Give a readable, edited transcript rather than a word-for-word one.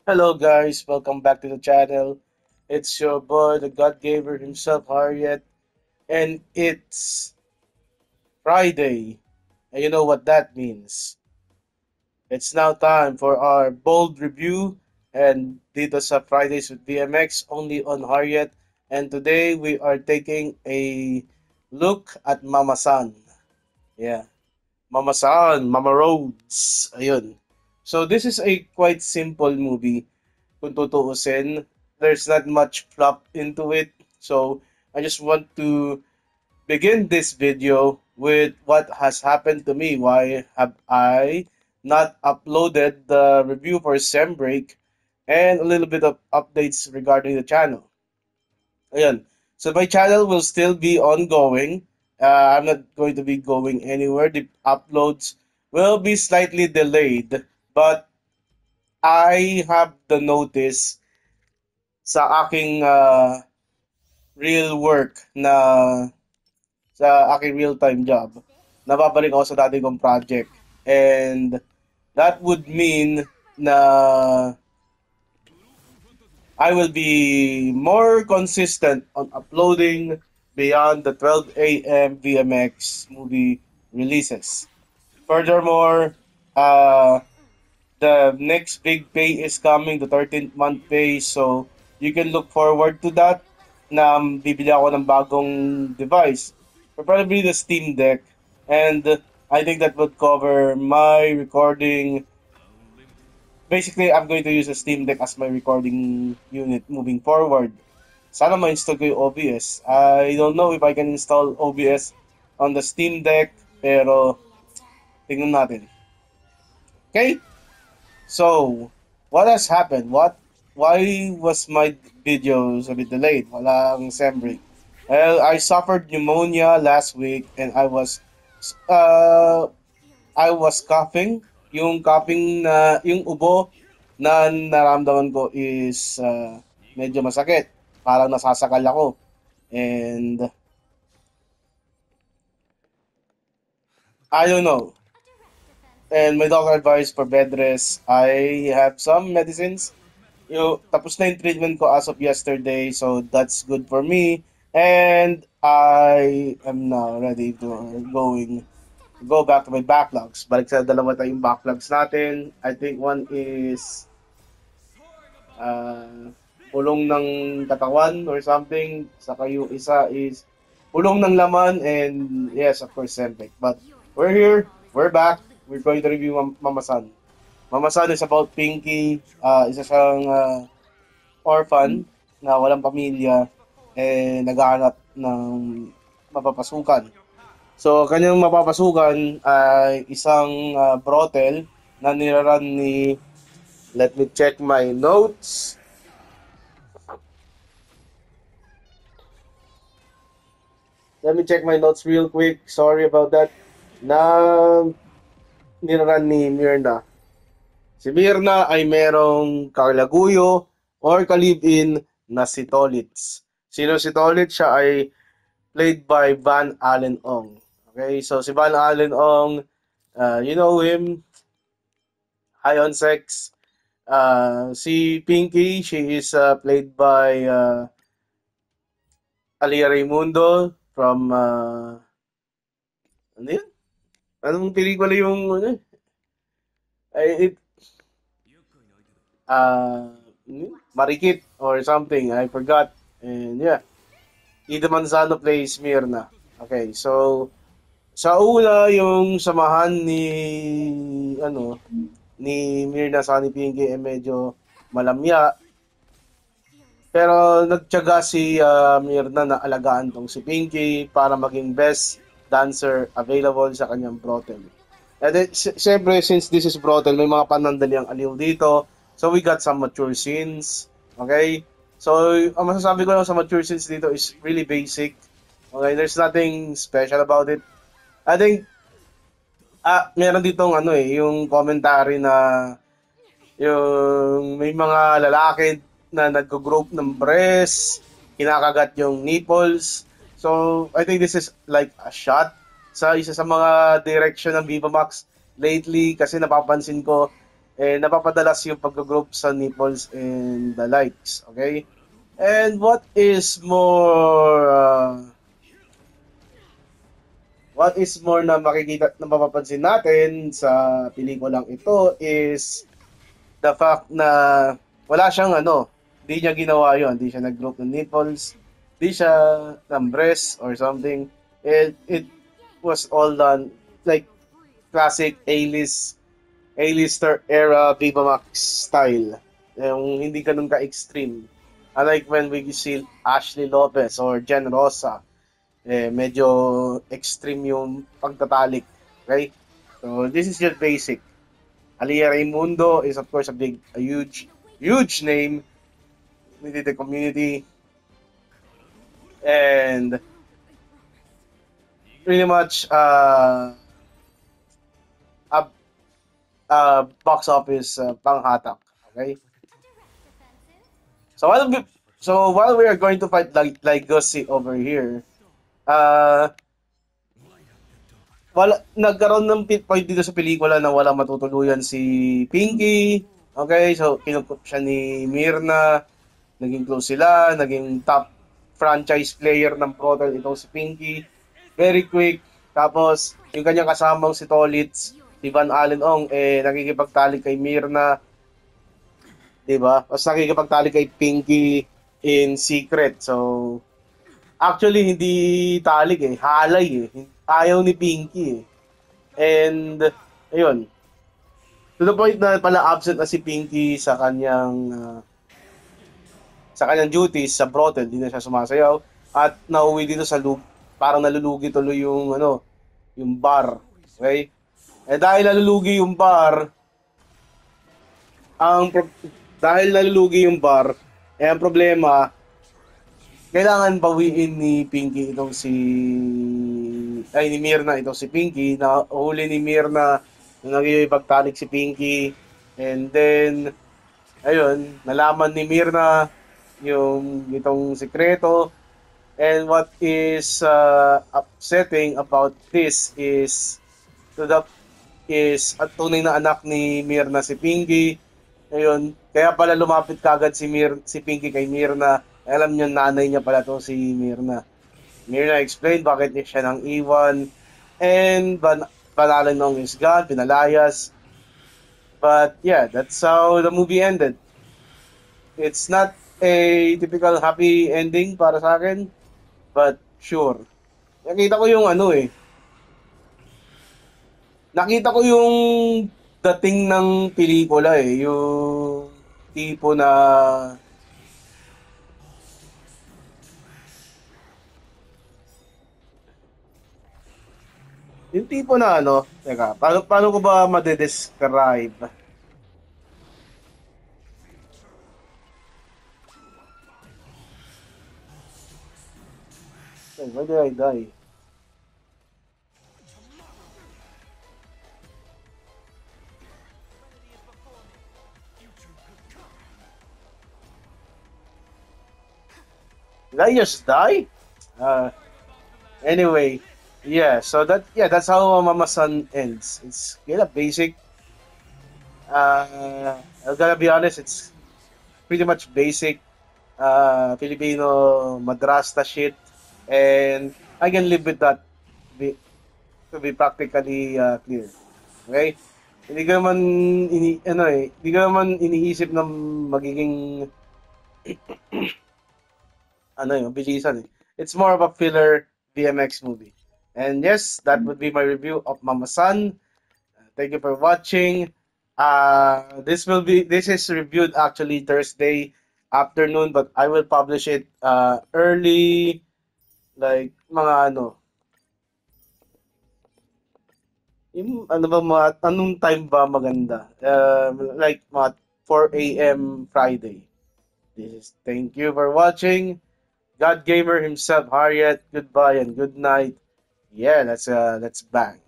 Hello guys, welcome back to the channel. It's your boy, the God Giver himself, Harriet, and it's Friday. And you know what that means. It's now time for our bold review and dito sa Fridays with BMX only on Harriet. And today we are taking a look at Mama San. Yeah, Mama San, Mama Rhodes. Ayun. So this is a quite simple movie kung tutuusin. There's not much plot into it. So I just want to begin this video with what has happened to me. Why have I not uploaded the review for Sem Break and a little bit of updates regarding the channel. Ayan. So my channel will still be ongoing. I'm not going to be going anywhere. The uploads will be slightly delayed, but I have the notice sa aking real work na sa aking real-time job, nababalik ako sa dati kong project. And that would mean na I will be more consistent on uploading beyond the 12 a.m. VMX movie releases. Furthermore, uh, the next big pay is coming, the 13th month pay. So, you can look forward to that na bibili ako ng bagong device. Probably the Steam Deck. And I think that would cover my recording. Basically, I'm going to use the Steam Deck as my recording unit moving forward. Sana ma-install ko yung OBS. I don't know if I can install OBS on the Steam Deck, pero tingnan natin. Okay? So, what has happened? Why was my videos a bit delayed? Walang sem break. Well, I suffered pneumonia last week and uh I was coughing. Yung coughing na yung ubo na naramdaman ko is medyo masakit. Parang nasasakal ako. And I don't know. And my doctor advised for bed rest. I have some medicines. Tapos na yung treatment ko as of yesterday, so that's good for me. And I am now ready to go back to my backlogs. Balik sa dalawa tayong backlogs natin. I think one is uh, pulong ng katawan or something. Saka yung isa is pulong ng laman and yes, of course, Sempec. But we're here. We're back. We're going to review Mama San. Mama San is about Pinky. Isa siyang orphan na walang pamilya naghahanap ng mapapasukan. So, kanyang mapapasukan ay isang brothel na niraran ni, let me check my notes. Let me check my notes real quick. Sorry about that. Na niraran ni Mirna. Si Mirna ay merong kalaguyo or kalibin na si Tolitz. Sino si Tolitz? Siya ay played by Van Allen Ong. Okay, so si Van Allen Ong, you know him, High on Sex. Si Pinky, she is played by Alia Raimundo from, ano yun? Anong pelikula yung, ano, it, uh, Marikit or something, I forgot. And yeah, Ida Manzano plays Mirna. Okay, so sa una yung samahan ni Mirna sa ni Pinky medyo malamya. Pero nagtiyaga si Mirna na alagaan tong si Pinky para maging best dancer available sa kanyang brothel. And then, syempre, since this is brothel, may mga panandaliang aliw dito. So, we got some mature scenes. Okay? So, ang masasabi ko lang sa mature scenes dito is really basic. Okay? There's nothing special about it. I think, meron ditong yung commentary na yung may mga lalaki na nag-grope ng breast, kinakagat yung nipples. So, I think this is like a shot sa isa sa mga direction ng Viva Max lately kasi napapansin ko napapadalas yung pag-group sa nipples and the likes, okay? And what is more na makikita na mapapansin natin sa pelikulang ito is the fact na wala siyang hindi niya ginawa yon, hindi siya nag-group ng nipples, hindi siya ng breast or something. It was all done like classic A-lister era Viva Max style. Yung hindi ganun ka-extreme. Unlike when we see Ashley Lopez or Jen Rosa, medyo extreme yung pagtatalik. Okay? So, this is just basic. Aliyah Raimundo is of course a huge name within the community. And pretty much a box office panghatak. Okay? So while we are going to fight like Gussie over here, uh, nagkaroon ng point dito sa pelikula na wala matutuluyan si Pinky. Okay, so kinukup siya ni Mirna, naging close sila, naging top franchise player ng Protel itong si Pinky. Very quick. Tapos, yung kanyang kasamang si Tolitz, si Van Allen Ong, nakikipagtalik kay Mirna. Diba? Tapos nakikipagtalik kay Pinky in secret. So, actually, hindi talik halay Ayaw ni Pinky And, ayun. To the point na pala absent na si Pinky sa kanyang duties sa brothel, hindi na siya sumasayaw at nauwi dito sa parang nalulugi tuloy yung bar. Okay? Dahil nalulugi yung bar, dahil nalulugi yung bar, ang problema, kailangan bawiin ni Pinky ni Mirna itong si Pinky, na huli ni Mirna nung nagipagtalik si Pinky, and then ayun, nalaman ni Mirna yung itong sikreto, and what is upsetting about this is at tunay na anak ni Mirna si Pinky. Ayun, kaya pala lumapit kagad si Pinky kay Mirna. Alam niyo nanay niya pala to si Mirna. Mirna explained bakit niya siya nang iwan. And Banalan nung is gone, pinalayas. But yeah, that's how the movie ended. It's not a typical happy ending para sa akin, but sure. Nakita ko yung nakita ko yung dating ng pelikula yung tipo na teka, paano ko ba ma-describe? Why did I die? Did I just die? Anyway, that's how Mama Son ends. It's kind of basic. I'm gonna be honest, it's pretty much basic Filipino madrasta shit, and I can live with that. To be practically clear. Okay? Hindi ko naman hindi ko naman iniisip na magiging bilisan It's more of a filler BMX movie. And yes, that would be my review of Mama San. Thank you for watching. This is reviewed actually Thursday afternoon, but I will publish it early, like mga anong time ba maganda? Like mga 4 a.m. Friday. Thank you for watching. God Gamer himself, Harriet, goodbye and good night. Yeah, let's bang.